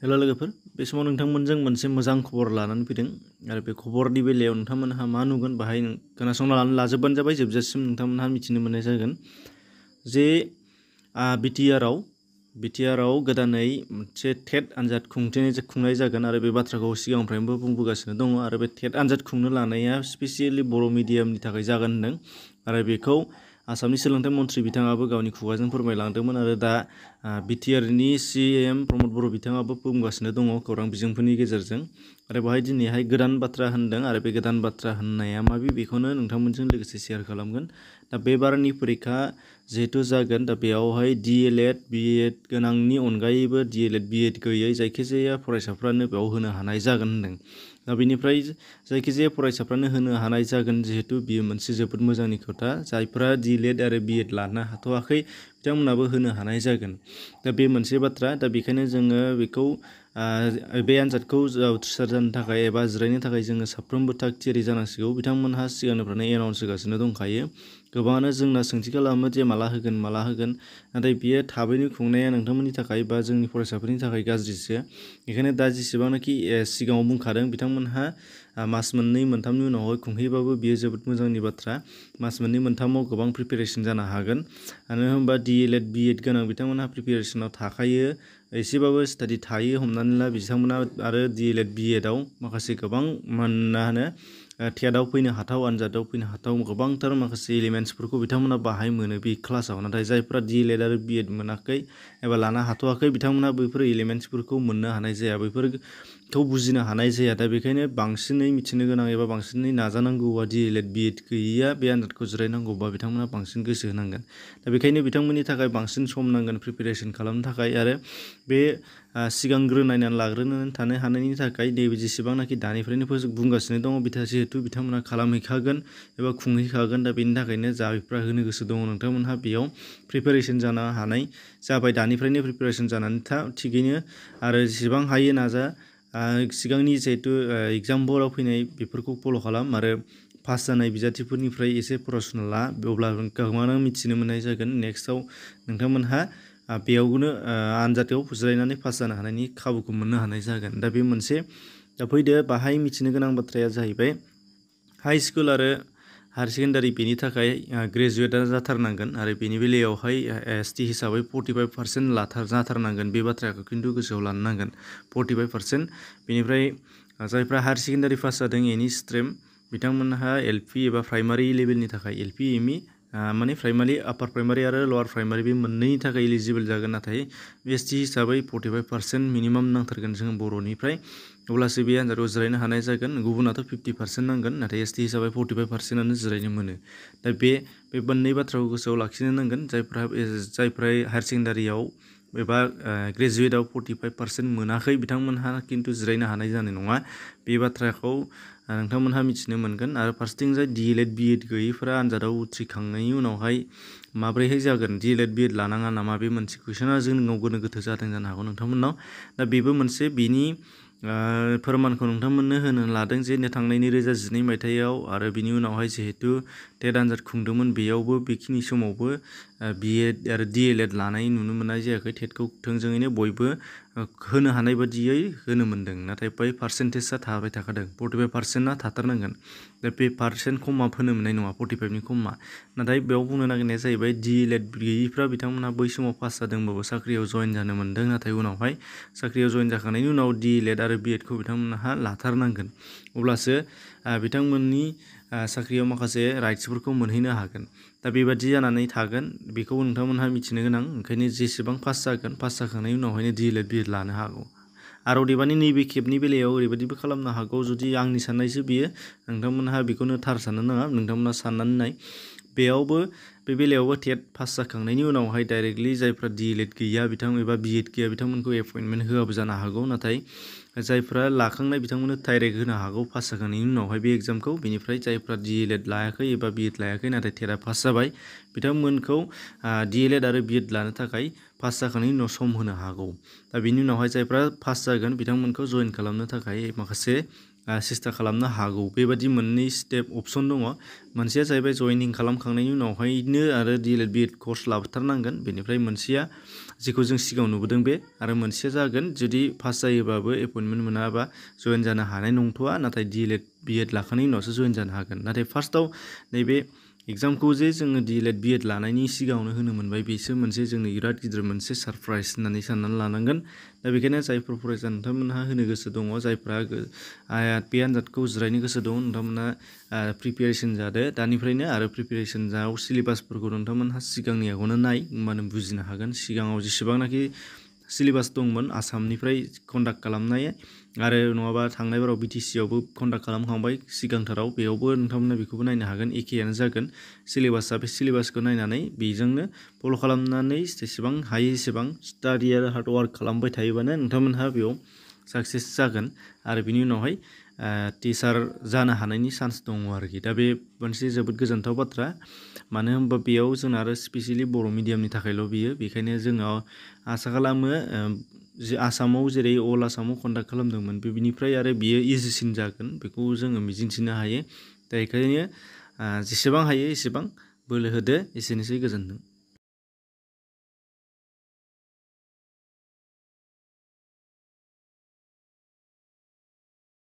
हेल' लोगोफोर, बे समाव नोंथांमोनजों मोनसे मोजां खबर लानानै फैदों आरो बे खबरनि बेलायाव नोंथांमोनहा मा नुगोन बाहाय खोनासंना लाजोबबानो जाबाय। जोबजासिम नोंथांमोनहा मिथिनो मोननाय जागोन जे बिटिआरआव गोदानै मोनसे टेट आनजाद खुंनाय जागोन आरो बे बाथ्राखौ सिगांनिफ्रायनो बुंबोगासिनो दङ आरो बे टेट आनजाद खुंनो लानाया स्पेसियेलि बर' मिडियामनि थाखाय जागोन होनदों आरो बेखौ आसामनि सोलोंथाइ मन्थ्रि बिथाङाबो गावनि खुगाजों फोरमायलांदोंमोन आरो दा बिटिआरनि CM प्रमद बर' बिथाङाबो बुंगासिनो दङ खौरां बिजोंफोरनि गेजेरजों आरो बेवहाय दिनैहाय गोदान बाथ्रा होनदों आरो बे गोदान बाथ्रा होननाया माबे बेखौनो नोंथांमोनजों लोगोसे शेयार खालामगोन। दा बे बारनि फरिखा जिहेतु जागोन, दा बेयावहाय DLED BEd गोनांनि अनगायैबो DLED BEd गैयै जायखिजाया फरायसाफ्रानो बेयाव होनो हानाय जागोन होनदों। दा बेनिफ्राय जायखिजाया फरायसाफ्रानो होनो हानाय जागोन जिहेतु बियो मोनसे जोबोद मोजांनि खोथा। जायफ्रा DLED आरो BEd लानो हाथ'वाखै बिथांमोनाबो होनो हानाय जागोन। दा बे मोनसे बाथ्रा। दा बेखायनो जोङो बेखौ बे आनजादखौ उथ्रिसार जानो थाखाय एबा जिरायनो थाखाय जोङो साफ्रोमबो थाग थियारि जानांसिगौ। बिथांमोनहा सिगांनिफ्रायनो एनाउन्स होगासिनो दंखायो। गोबाङानो जोंना सोंथि खालामो जे माला होगोन। नाथाय बियो थाबैनो खुंनाया नोंथांमोननि थाखाय बा जोंनि फरायसाफोरनि थाखाय गाज्रिसो। बेखायनो दा जेसेबांनाखि सिगाङाव बुंखादों बिथांमोनहा मास मोननै मोनथामनि उनावहाय खुंहैबाबो बियो जोबोद मोजांनि बाथ्रा। मास मोननै मोनथामाव गोबां प्रिपेरेसन जानो हागोन। मानो होनबा DLED BEd गोनां बिथांमोनहा प्रिपेरेसनाव थाखायो, एसेबाबो स्टाडि थायो। हमनानै ला बिथांमोना आरो DLED BEdआव माखासे गोबां टेटआव फैनो हाथाव, आनजादाव फैनो हाथाव गोबांथार माखासे एलिमेन्ट्सफोरखौ बिथांमोना बाहाय मोनो बे क्लासाव। नाथाय जायफ्रा DLED आरो BEd मोनाखै एबा लानो हाथ'वाखै बिथांमोना बैफोर एलिमेन्ट्सफोरखौ मोननो हानाय जाया, बैफोरखौ बुजिनो हानाय जाया। दा बेखायनो बांसिनै मिथिनो गोनां एबा बांसिनै नाजानांगौआ DLED BEd गैयैया बे आनजादखौ जिरायनांगौबा बिथांमोना बांसिन गोसो होनांगोन। दा बेखायनो बिथांमोननि थाखाय बांसिन सम नांगोन प्रिपेरेसन खालामनो थाखाय आरो बे सिगांग्रो नायनानै लाग्रोनानै थानो हानायनि थाखाय नैबे जेसेबांनाखि दानिफ्रायनो बुंगासिनो दङ जिहेतु बिथांमोना खालामहैखागोन एबा खुंहैखागोन। दा बेनि थाखायनो जायफ्रा होनो गोसो दङ नोंथांमोनहा बेयाव प्रिपेरेसन जानो हानाय जाबाय। दानिफ्रायनो प्रिपेरेसन जानानै था थिगैनो आरो जेसेबां हायो नाजा। सिगांनि जिहेतु एगजामफोराव फैनाय बेफोरखौ फल' खालाम आरो पास जानाय बिजाथिफोरनिफ्राय एसे प्रसन ला, अब्ला गोबाङानो मिथिनो मोननाय जागोन। नेक्स्टआव नोंथांमोनहा बेयावनो आनजादाव जिरायनानै पास जानो हानायनि खाबुखौ मोननो हानाय जागोन। दा बे मोनसे। दा फैदो बाहाय मिथिनो गोनां बाथ्राया जाहैबाय हाइ स्कुल आरो हायार सेकेन्डारि बेनि थाखाय ग्रेजुवेटआ जाथारनांगोन आरो बेनि बेलायावहाय ST हिसाबै 45% जाथारनांगोन। बे बाथ्राखौ खिन्थु गोसोआव लानो नांगोन। 45%। बेनिफ्राय जायफ्रा हायार सेकेन्डारि पास जादों एनि स्ट्रिम बिथांमोनहा LP एबा प्राइमारि लेभेलनि थाखाय LP ME माने प्राइमारि, आपार प्राइमारि आरो लवार प्राइमारि बे मोननैनि थाखाय एलिजिबोल जागोन। नाथाय ST हिसाबै 45% मिनिमाम नांथारगोन जों बर'निफ्राय, अब्लासो बे आनजादाव जिरायनो हानाय जागोन। गुबुनाथ' 50% नांगोन, नाथाय ST हिसाबै 45%आनो जिरायनो मोनो। दा बे मोननै बाथ्राखौ गोसोआव लाखिनो नांगोन। जायफ्रा हायार सेकेन्डारियाव एबा ग्रेजुवेटआव 45% मोनाखै बिथांमोनहा खिन्थु जिरायनो हानाय जानाय नङा। बे बाथ्राखौ नोंथांमोनहा मिथिनो मोनगोन। आरो फारसेथिंजाय DLED BEd गैयैफोरा आनजादाव उथ्रिखांनायनि उनावहाय माब्रैहाय जागोन, DLED BEd लानाङा नामा, बे मोनसे कुइसना जोंनाव गोनो गोथो जादों जानो हागौ नोंथांमोननाव। दा बेबो मोनसे बिनि फोरमानखौ नोंथांमोननो होनो लादों जे थांनाय 2019 मायथाइयाव आरो बिनि उनावहाय जिहेतु टेट आनजाद खुंदोंमोन बेयावबो बेखिनि समावबो BEd आरो DLED लानाय नुनो मोननाय जायाखै। टेटखौ थोंजोङैनो बयबो होनो हानाय बादियै होनो मोनदों। नाथाय बै पार्सेन्टेजआ थाबाय थाखादों, 45%आ थाथारनांगोन। दा बे पार्सेन्ट खमा होनो मोननाय नङा, 45नि खमा। नाथाय बेयाव बुंनो नागिरनाया जाहैबाय DLED गैयैफ्रा बिथांमोनहा बै समाव पास जादोंबाबो साख्रियाव जइन जानो मोनदों। नाथाय उनावहाय साख्रियाव जइन जाखांनायनि उनाव DLED आरो BEdखौ बिथांमोनहा लाथारनांगोन। अब्लासो बिथांमोननि साख्रियाव माखासे राइट्सफोरखौ मोनहैनो हागोन। दा बेबादि जानानै थागोन, बेखौ नोंथांमोनहा मिथिनो गोनां। ओंखायनो जेसेबां पास जागोन, पास जाखांनायनि उनावहायनो DLED BEd लानो हागौ। आरो अदेबानि नैबे खेबनि बेलायाव ओरैबायदिबो खालामनो हागौ, जुदि आंनि साननायसो बियो, नोंथांमोनहा बेखौनो थार साननो नाङा। नोंथांमोनहा साननानै नाय, बे बेलायावबो टेट पास जाखांनायनि उनावहाय डाइरेक्टलि जायफ्रा DLED गैया एबा BEd गैया बिथांमोनखौ एपइन्टमेन्ट होआबो जानो हागौ। नाथाय जायफ्रा लाखांनाय बिथांमोननो डाइरेक्ट होनो हागौ पास जाखांनायनि उनावहाय बे एग्जामखौ। बेनिफ्राय जायफ्रा DLED लायाखै एबा BEd लायाखै नाथाय टेटआ पास जाबाय बिथांमोनखौ DLED आरो BEd लानो थाखाय पास जाखांनायनि उनाव सम होनो हागौ। दा बिनि उनावहाय जायफ्रा पास जागोन बिथांमोनखौ जइन खालामनो थाखाय माखासे सेस्था खालामनो हागौ। बेबादि मोननै अपसन दङ। मोनसेया जाहैबाय जइनिं खालामखांनायनि उनावहायनो आरो DLED BEd कर्स लाबोथारनांगोन। बेनिफ्राय मोनसेया जेखौ जों सिगाङाव नुबोदों बे आरो मोनसेया जागोन जुदि पास जायोबाबो एपइन्टमेन्ट मोनाबा जइन जानो हानाय नंथ'आ नाथाय DLED BEd लाखांनायनि उनावसो जइन जानो हागोन नाथाय फार्स्टआव नैबे एग्जामखौ जे जोङो DLED BEd लानायनि सिगाङावनो होनो मोनबाय बेसो मोनसे जोंनि बिराद गिदिर मोनसे सारप्राइज होननानै साननानै लानांगोन दा बेखायनो जायफोर फरायसा नोंथांमोनहा होनो गोसो दङ जायफ्रा बे आनजादखौ जिरायनो गोसो दङ नोंथांमोनहा प्रिपेरेसन जादो दानिफ्रायनो आरो प्रिपेरेसन जाव सिलेबासफोरखौ नोंथांमोनहा सिगांनि आगोवनो नाय होमबानो बुजिनो हागोन सिगाङाव जेसेबांनाखि सिलेबास दंमोन आसामनिफ्राय कन्डाक्ट खालामनाय आरो नङाबा थांनाय बाराव BTC आवबो कन्डाक्ट खालामखांबाय सिगांथाराव बेयावबो नोंथांमोना बेखौबो नायनो हागोन एखेयानो जागोन सिलेबासा बे सिलेबासखौ नायनानै बेजोंनो फल' खालामनानै जेसेबां हायो एसेबां स्टाडि आरो हार्डवार्क खालामबाय थायोबानो नोंथांमोनहा बेयाव साक्सेस जागोन आरो बिनि उनावहाय टिचार जानो हानायनि चान्स दङ आरोखि दा बे मोनसे जोबोद गोजोनथाव बाथ्रा मानो होनबा बेयाव जोंना आरो स्पेसियेलि बर' मिडियामनि थाखायल' बियो बेखायनो जोङो आसा खालामो आसामाव जेरै अल आसामाव कन्डाक्ट खालामदोंमोन बेनिफ्राय आरो बियो इजिसिन जागोन बेखौ जोङो मिजिंथिनो हायो दा बेखायनो जेसेबां हायो एसेबां बोलो होदो एसेनोसै गोजोन्थों